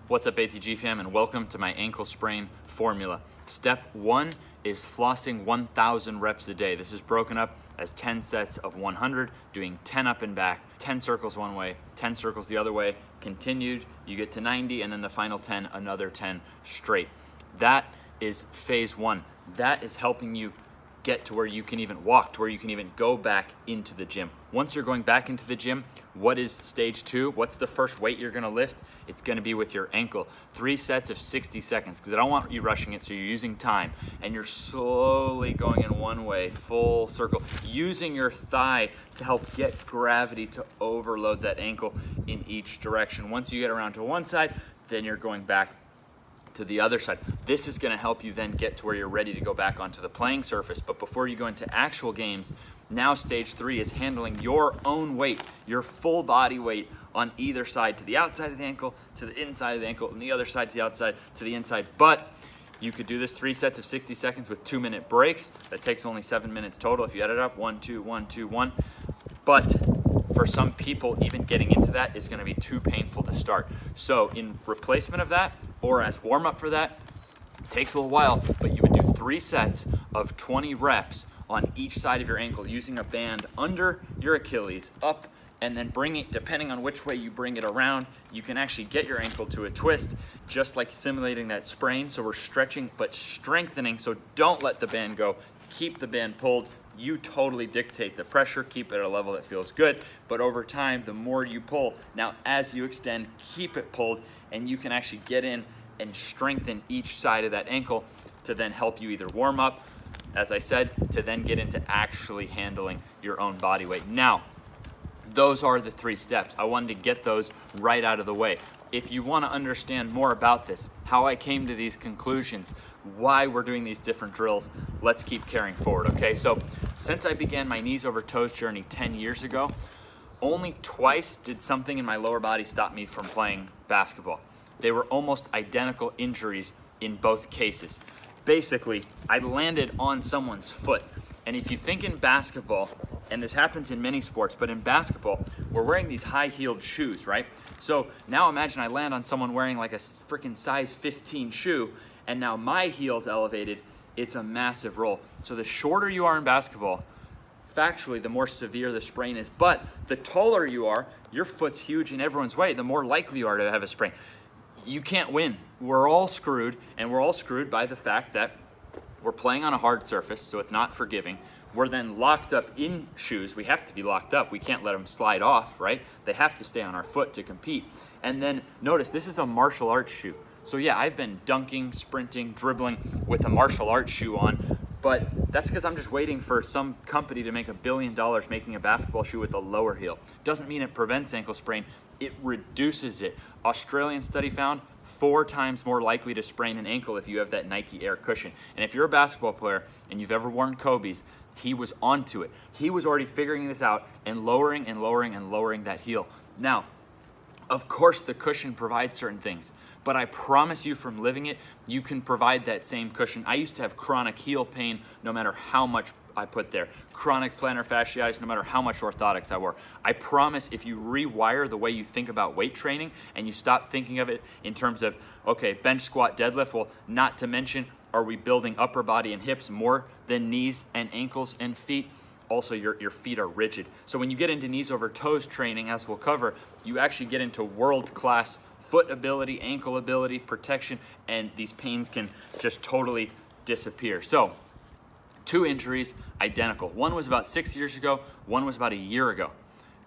What's up, ATG fam, and welcome to my ankle sprain formula. Step 1 is flossing 1,000 reps a day. This is broken up as 10 sets of 100, doing 10 up and back, 10 circles one way, 10 circles the other way, continued, you get to 90, and then the final 10, another 10 straight. That is phase 1. That is helping you get to where you can even walk, to where you can even go back into the gym. Once you're going back into the gym, what is stage 2? What's the first weight you're gonna lift? It's gonna be with your ankle. 3 sets of 60 seconds, because I don't want you rushing it, so you're using time, and you're slowly going in one way, full circle, using your thigh to help get gravity to overload that ankle in each direction. Once you get around to one side, then you're going back to the other side. This is gonna help you then get to where you're ready to go back onto the playing surface. But before you go into actual games, now stage 3 is handling your own weight, your full body weight on either side, to the outside of the ankle, to the inside of the ankle, and the other side to the outside, to the inside. But you could do this 3 sets of 60 seconds with 2-minute breaks. That takes only 7 minutes total if you add it up, 1, 2, 1, 2, 1. But for some people, even getting into that is gonna be too painful to start. So in replacement of that, or as warm up for that, it takes a little while, but you would do 3 sets of 20 reps on each side of your ankle using a band under your Achilles, up, and then bring it, depending on which way you bring it around, you can actually get your ankle to a twist, just like simulating that sprain. So we're stretching, but strengthening, so don't let the band go. Keep the band pulled. You totally dictate the pressure, keep it at a level that feels good, but over time, the more you pull, now as you extend, keep it pulled, and you can actually get in and strengthen each side of that ankle to then help you either warm up, as I said, to then get into actually handling your own body weight. Now, those are the 3 steps. I wanted to get those right out of the way. If you want to understand more about this, how I came to these conclusions, why we're doing these different drills, let's keep carrying forward, okay? So since I began my knees over toes journey 10 years ago, only twice did something in my lower body stop me from playing basketball. They were almost identical injuries in both cases. Basically, I landed on someone's foot. And if you think in basketball, and this happens in many sports, but in basketball, we're wearing these high-heeled shoes, right? So now imagine I land on someone wearing like a freaking size 15 shoe, and now my heel's elevated. It's a massive roll. So the shorter you are in basketball, factually, the more severe the sprain is. But the taller you are, your foot's huge in everyone's way, the more likely you are to have a sprain. You can't win. We're all screwed, and we're all screwed by the fact that we're playing on a hard surface, so it's not forgiving. We're then locked up in shoes. We have to be locked up. We can't let them slide off, right? They have to stay on our foot to compete. And then notice, this is a martial arts shoe. So yeah, I've been dunking, sprinting, dribbling with a martial arts shoe on, but that's because I'm just waiting for some company to make $1 billion making a basketball shoe with a lower heel. Doesn't mean it prevents ankle sprain, it reduces it. Australian study found 4 times more likely to sprain an ankle if you have that Nike Air cushion. And if you're a basketball player and you've ever worn Kobe's, he was onto it. He was already figuring this out and lowering and lowering and lowering that heel. Now, of course the cushion provides certain things, but I promise you from living it, you can provide that same cushion. I used to have chronic heel pain no matter how much I put there. Chronic plantar fasciitis, no matter how much orthotics I wore. I promise if you rewire the way you think about weight training and you stop thinking of it in terms of, okay, bench, squat, deadlift, well, not to mention, are we building upper body and hips more than knees and ankles and feet? Also, your feet are rigid. So when you get into knees over toes training, as we'll cover, you actually get into world-class foot ability, ankle ability, protection, and these pains can just totally disappear. So 2 injuries, identical. One was about 6 years ago, one was about a year ago.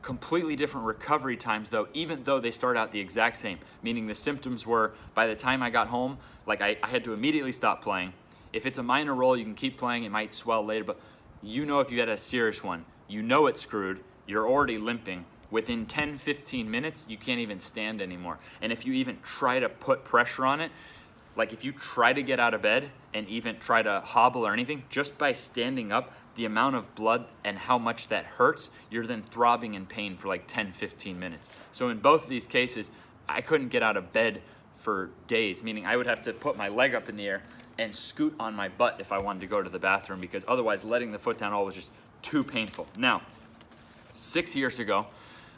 Completely different recovery times though, even though they start out the exact same, meaning the symptoms were, by the time I got home, like I had to immediately stop playing. If it's a minor roll, you can keep playing, it might swell later, but you know if you had a serious one, you know it's screwed, you're already limping. Within 10, 15 minutes, you can't even stand anymore. And if you even try to put pressure on it, like if you try to get out of bed and even try to hobble or anything, just by standing up, the amount of blood and how much that hurts, you're then throbbing in pain for like 10, 15 minutes. So in both of these cases, I couldn't get out of bed for days, meaning I would have to put my leg up in the air and scoot on my butt if I wanted to go to the bathroom, because otherwise letting the foot down all was just too painful. Now, 6 years ago,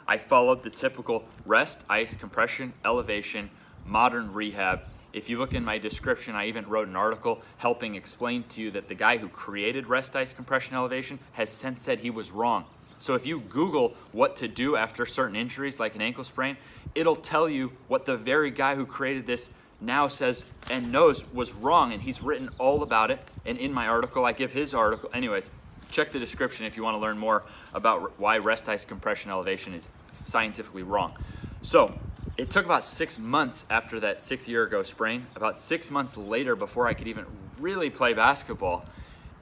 I followed the typical rest, ice, compression, elevation, modern rehab. If you look in my description, I even wrote an article helping explain to you that the guy who created rest ice compression elevation has since said he was wrong. So if you Google what to do after certain injuries like an ankle sprain, it'll tell you what the very guy who created this now says and knows was wrong, and he's written all about it. And in my article, I give his article. Anyways, check the description if you want to learn more about why rest ice compression elevation is scientifically wrong. So it took about 6 months after that 6 year ago sprain, about 6 months later before I could even really play basketball.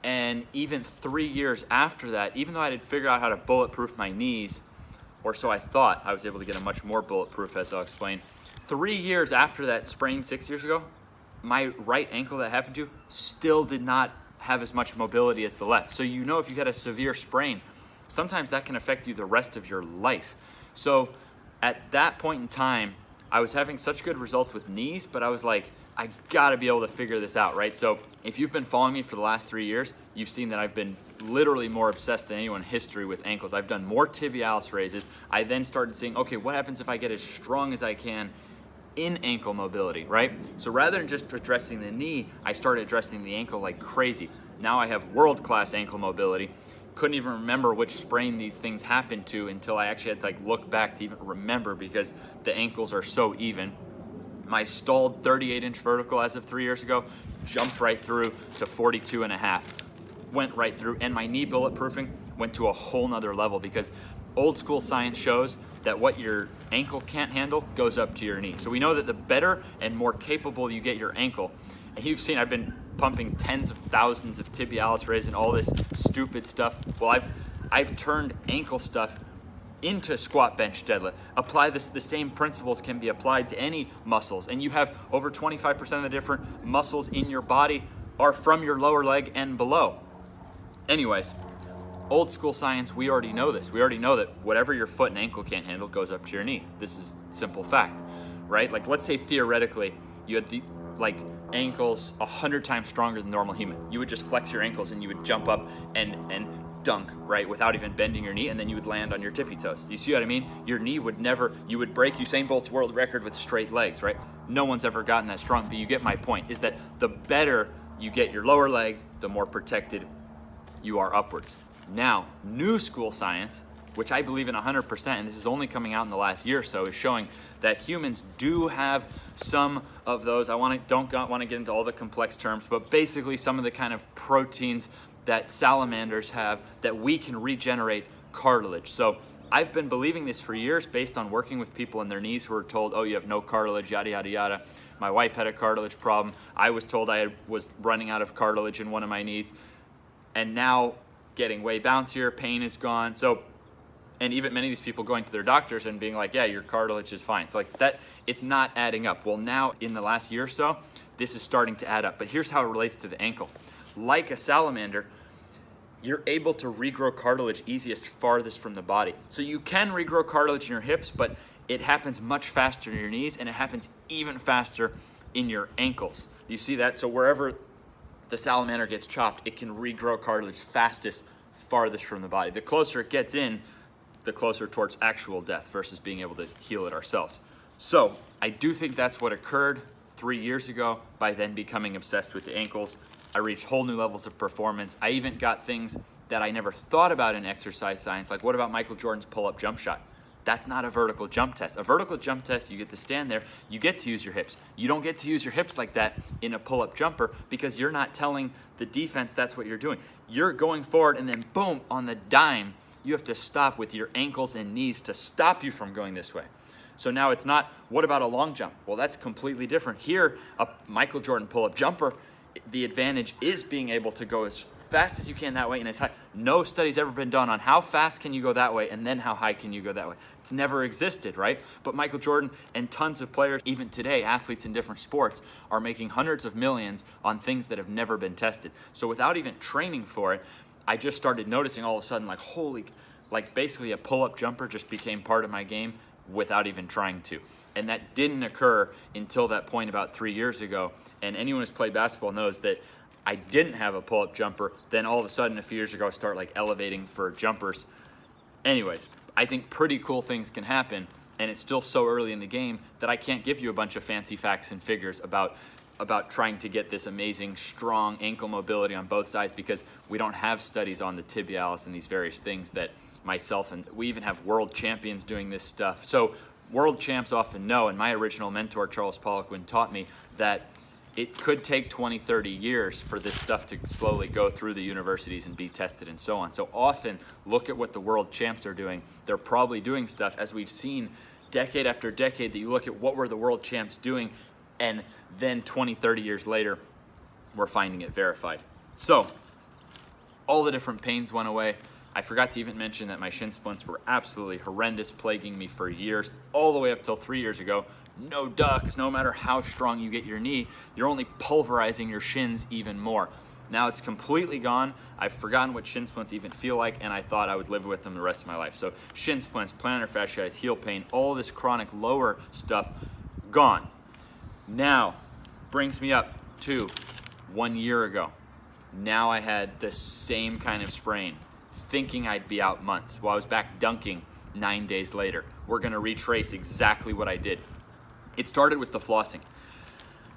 And even 3 years after that, even though I had figured out how to bulletproof my knees, or so I thought, I was able to get a much more bulletproof, as I'll explain. 3 years after that sprain 6 years ago, my right ankle that happened to still did not have as much mobility as the left. So you know, if you had a severe sprain, sometimes that can affect you the rest of your life. So at that point in time, I was having such good results with knees, but I was like, I gotta be able to figure this out, right? So if you've been following me for the last 3 years, you've seen that I've been literally more obsessed than anyone in history with ankles. I've done more tibialis raises. I then started seeing, okay, what happens if I get as strong as I can in ankle mobility, right? So rather than just addressing the knee, I started addressing the ankle like crazy. Now I have world-class ankle mobility. Couldn't even remember which sprain these things happened to until I actually had to like look back to even remember, because the ankles are so even. My stalled 38-inch vertical as of 3 years ago jumped right through to 42.5, went right through, and my knee bulletproofing went to a whole nother level, because old school science shows that what your ankle can't handle goes up to your knee. So we know that the better and more capable you get your ankle, and you've seen I've been pumping tens of thousands of tibialis raises and all this stupid stuff. Well, I've turned ankle stuff into squat, bench, deadlift. Apply this, the same principles can be applied to any muscles, and you have over 25% of the different muscles in your body are from your lower leg and below. Anyways, old school science, we already know this. We already know that whatever your foot and ankle can't handle goes up to your knee. This is simple fact, right? Like, let's say theoretically you had the ankles 100 times stronger than normal human. You would just flex your ankles and you would jump up and dunk, right, without even bending your knee, and then you would land on your tippy toes. You see what I mean? Your knee would never, you would break Usain Bolt's world record with straight legs, right? No one's ever gotten that strong, but you get my point, is that the better you get your lower leg, the more protected you are upwards. Now, new school science, which I believe in 100%, and this is only coming out in the last year or so, is showing that humans do have some of those, don't want to get into all the complex terms, but basically some of the kind of proteins that salamanders have that we can regenerate cartilage. So I've been believing this for years based on working with people in their knees who were told, oh, you have no cartilage, yada, yada, yada. My wife had a cartilage problem. I was told I was running out of cartilage in one of my knees, and now getting way bouncier, pain is gone. So, and even many of these people going to their doctors and being like, yeah, your cartilage is fine. So like that, it's not adding up. Well, now in the last year or so, this is starting to add up. But here's how it relates to the ankle. Like a salamander, you're able to regrow cartilage easiest farthest from the body. So you can regrow cartilage in your hips, but it happens much faster in your knees, and it happens even faster in your ankles. You see that? So wherever the salamander gets chopped, it can regrow cartilage fastest, farthest from the body. The closer it gets in, the closer towards actual death versus being able to heal it ourselves. So I do think that's what occurred 3 years ago by then becoming obsessed with the ankles. I reached whole new levels of performance. I even got things that I never thought about in exercise science, like what about Michael Jordan's pull-up jump shot? That's not a vertical jump test. A vertical jump test, you get to stand there, you get to use your hips. You don't get to use your hips like that in a pull-up jumper because you're not telling the defense that's what you're doing. You're going forward and then boom, on the dime, you have to stop with your ankles and knees to stop you from going this way. So now it's not, what about a long jump? Well, that's completely different. Here, a Michael Jordan pull-up jumper, the advantage is being able to go as fast as you can that way and as high. No study's ever been done on how fast can you go that way and then how high can you go that way. It's never existed, right? But Michael Jordan and tons of players, even today, athletes in different sports, are making hundreds of millions on things that have never been tested. So without even training for it, I just started noticing all of a sudden, like, holy, like basically a pull-up jumper just became part of my game without even trying to. And that didn't occur until that point about 3 years ago. And anyone who's played basketball knows that I didn't have a pull-up jumper. Then all of a sudden, a few years ago, I start like elevating for jumpers. Anyways, I think pretty cool things can happen. And it's still so early in the game that I can't give you a bunch of fancy facts and figures about trying to get this amazing, strong ankle mobility on both sides, because we don't have studies on the tibialis and these various things that myself, and we even have world champions doing this stuff. So world champs often know, and my original mentor, Charles Poliquin, taught me that it could take 20, 30 years for this stuff to slowly go through the universities and be tested and so on. So often, look at what the world champs are doing. They're probably doing stuff, as we've seen decade after decade, that you look at what were the world champs doing, and then 20, 30 years later, we're finding it verified. So all the different pains went away. I forgot to even mention that my shin splints were absolutely horrendous, plaguing me for years, all the way up till 3 years ago. No duh, because no matter how strong you get your knee, you're only pulverizing your shins even more. Now it's completely gone. I've forgotten what shin splints even feel like, and I thought I would live with them the rest of my life. So shin splints, plantar fasciitis, heel pain, all this chronic lower stuff, gone. Now, brings me up to 1 year ago. Now I had the same kind of sprain, thinking I'd be out months. Well, I was back dunking 9 days later. We're gonna retrace exactly what I did. It started with the flossing.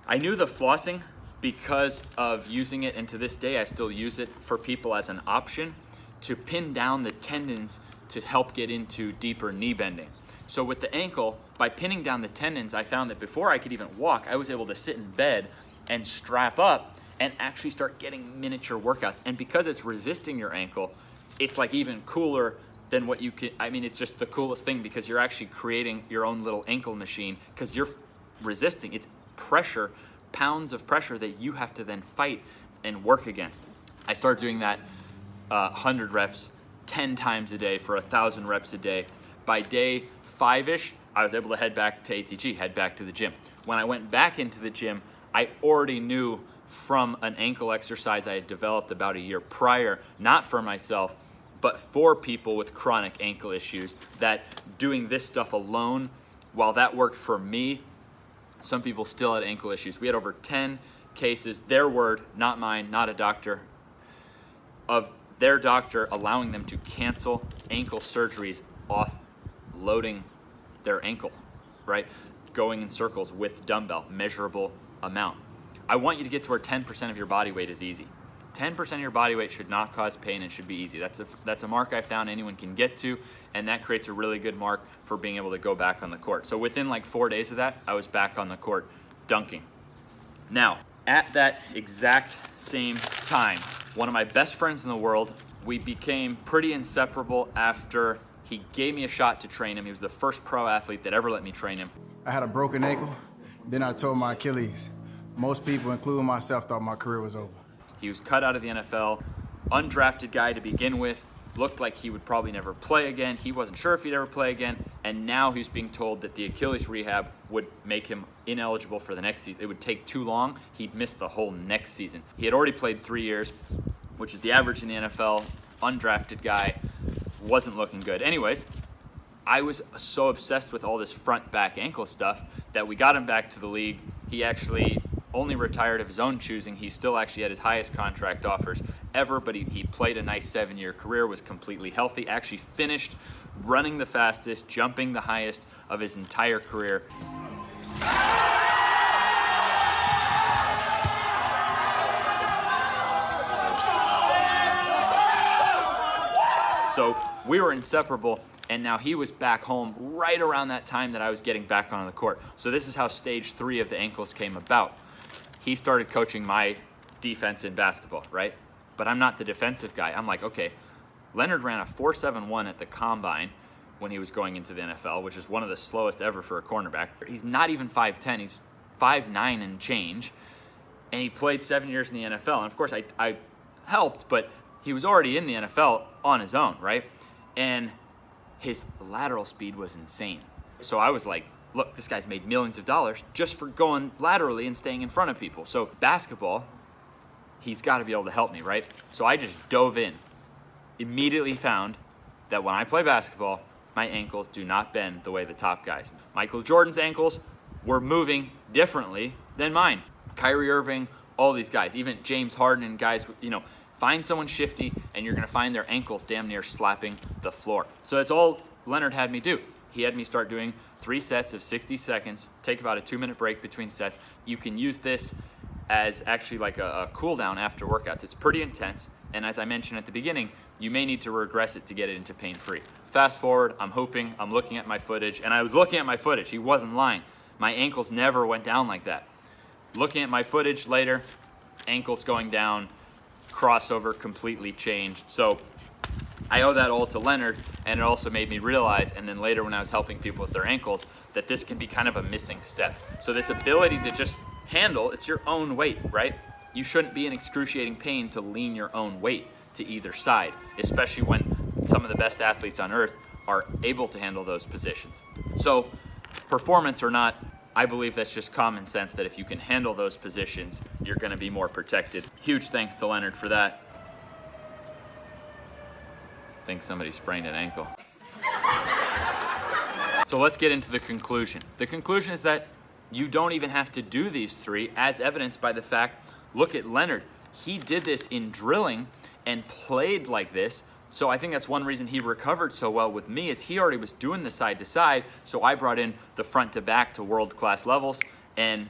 I knew the flossing because of using it, and to this day I still use it for people as an option to pin down the tendons to help get into deeper knee bending. So with the ankle, by pinning down the tendons, I found that before I could even walk, I was able to sit in bed and strap up and actually start getting miniature workouts. And because it's resisting your ankle, it's like even cooler than what you can. I mean, it's just the coolest thing, because you're actually creating your own little ankle machine, because you're resisting. It's pressure, pounds of pressure that you have to then fight and work against. I started doing that 100 reps 10 times a day for 1,000 reps a day. By day 5-ish, I was able to head back to ATG, head back to the gym. When I went back into the gym, I already knew from an ankle exercise I had developed about a year prior, not for myself, but for people with chronic ankle issues, that doing this stuff alone, while that worked for me, some people still had ankle issues. We had over 10 cases, their word, not mine, not a doctor, of their doctor allowing them to cancel ankle surgeries off loading their ankle, right? Going in circles with dumbbell, measurable amount. I want you to get to where 10% of your body weight is easy. 10% of your body weight should not cause pain and should be easy. That's a mark I found anyone can get to, and that creates a really good mark for being able to go back on the court. So within like 4 days of that, I was back on the court dunking. Now, at that exact same time, one of my best friends in the world, we became pretty inseparable after he gave me a shot to train him. He was the first pro athlete that ever let me train him. I had a broken ankle, then I tore my Achilles. Most people, including myself, thought my career was over. He was cut out of the NFL, undrafted guy to begin with, looked like he would probably never play again. He wasn't sure if he'd ever play again, and now he was being told that the Achilles rehab would make him ineligible for the next season. It would take too long. He'd miss the whole next season. He had already played 3 years, which is the average in the NFL. Undrafted guy, wasn't looking good. Anyways, I was so obsessed with all this front, back, ankle stuff that we got him back to the league. He actually only retired of his own choosing. He still actually had his highest contract offers ever, but he played a nice 7-year career, was completely healthy, actually finished running the fastest, jumping the highest of his entire career. So we were inseparable, and now he was back home right around that time that I was getting back on the court. So this is how stage 3 of the ankles came about. He started coaching my defense in basketball, right? But I'm not the defensive guy. I'm like, okay, Leonard ran a 4.71 at the combine when he was going into the NFL, which is one of the slowest ever for a cornerback. He's not even 5'10", he's 5'9" and change, and he played 7 years in the NFL. And of course I helped, but he was already in the NFL on his own, right? And his lateral speed was insane. So I was like, look, this guy's made millions of dollars just for going laterally and staying in front of people. So basketball, he's got to be able to help me, right? So I just dove in. Immediately found that when I play basketball, my ankles do not bend the way the top guys. Michael Jordan's ankles were moving differently than mine. Kyrie Irving, all these guys, even James Harden and guys, you know, find someone shifty and you're gonna find their ankles damn near slapping the floor. So that's all Leonard had me do. He had me start doing 3 sets of 60 seconds, take about a 2-minute break between sets. You can use this as actually like a cool down after workouts. It's pretty intense, and as I mentioned at the beginning, you may need to regress it to get it into pain-free. Fast forward, I'm looking at my footage, and I was looking at my footage, he wasn't lying. My ankles never went down like that. Looking at my footage later, ankles going down, crossover completely changed. So I owe that all to Leonard, and it also made me realize, and then later when I was helping people with their ankles, that this can be kind of a missing step. So this ability to just handle, it's your own weight, right? You shouldn't be in excruciating pain to lean your own weight to either side, especially when some of the best athletes on earth are able to handle those positions. So performance or not, I believe that's just common sense that if you can handle those positions, you're gonna be more protected. Huge thanks to Leonard for that. I think somebody sprained an ankle. So let's get into the conclusion. The conclusion is that you don't even have to do these 3, as evidenced by the fact, look at Leonard. He did this in drilling and played like this. So I think that's one reason he recovered so well with me, is he already was doing the side to side. So I brought in the front to back to world-class levels, and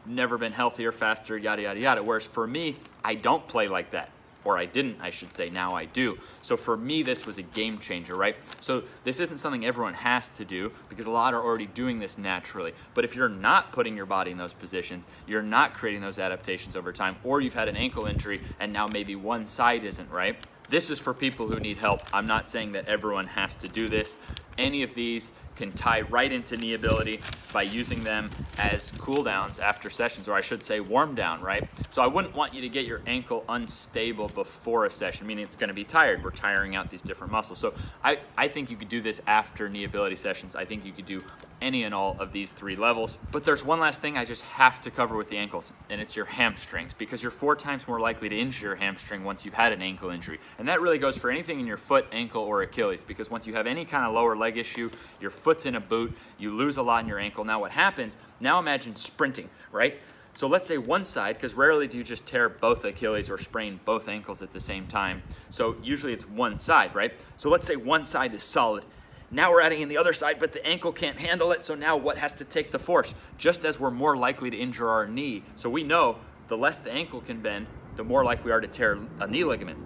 never been healthier, faster, yada, yada, yada. Whereas for me, I don't play like that. Or I didn't, I should say, now I do. So for me, this was a game changer, right? So this isn't something everyone has to do, because a lot are already doing this naturally. But if you're not putting your body in those positions, you're not creating those adaptations over time, or you've had an ankle injury and now maybe one side isn't right, this is for people who need help. I'm not saying that everyone has to do this. Any of these can tie right into knee ability by using them as cool downs after sessions, or I should say warm down, right? So I wouldn't want you to get your ankle unstable before a session, meaning it's gonna be tired. We're tiring out these different muscles. So I think you could do this after knee ability sessions. I think you could do any and all of these 3 levels. But there's one last thing I just have to cover with the ankles, and it's your hamstrings, because you're 4 times more likely to injure your hamstring once you've had an ankle injury. And that really goes for anything in your foot, ankle, or Achilles, because once you have any kind of lower leg issue, your foot's in a boot, you lose a lot in your ankle. Now what happens, now imagine sprinting, right? So let's say one side, because rarely do you just tear both Achilles or sprain both ankles at the same time. So usually it's one side, right? So let's say one side is solid. Now we're adding in the other side, but the ankle can't handle it. So now what has to take the force? Just as we're more likely to injure our knee. So we know the less the ankle can bend, the more likely we are to tear a knee ligament.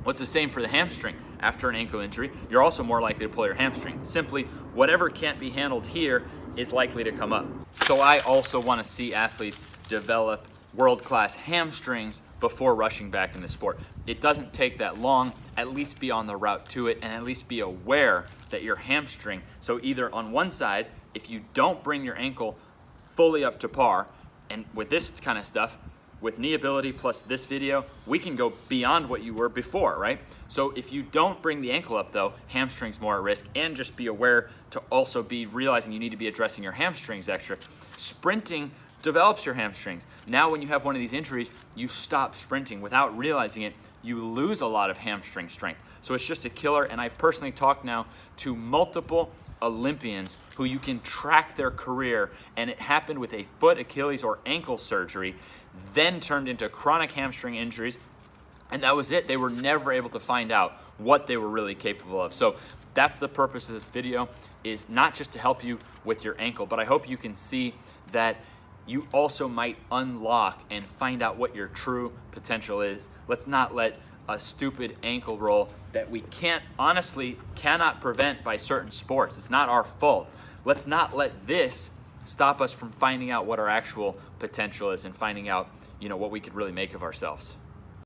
What's the same for the hamstring? After an ankle injury, you're also more likely to pull your hamstring. Simply, whatever can't be handled here is likely to come up. So I also want to see athletes develop world-class hamstrings before rushing back in the sport. It doesn't take that long. At least be on the route to it, and at least be aware that your hamstring, so either on one side, if you don't bring your ankle fully up to par, and with this kind of stuff, with knee ability plus this video, we can go beyond what you were before, right? So if you don't bring the ankle up though, hamstrings more at risk, and just be aware to also be realizing you need to be addressing your hamstrings extra. Sprinting develops your hamstrings. Now when you have one of these injuries, you stop sprinting. Without realizing it, you lose a lot of hamstring strength. So it's just a killer, and I've personally talked now to multiple Olympians who you can track their career, and it happened with a foot, Achilles, or ankle surgery, then turned into chronic hamstring injuries, and that was it. They were never able to find out what they were really capable of. So that's the purpose of this video, is not just to help you with your ankle, but I hope you can see that you also might unlock and find out what your true potential is. Let's not let a stupid ankle roll that we cannot prevent by certain sports. It's not our fault. Let's not let this stop us from finding out what our actual potential is and finding out, what we could really make of ourselves.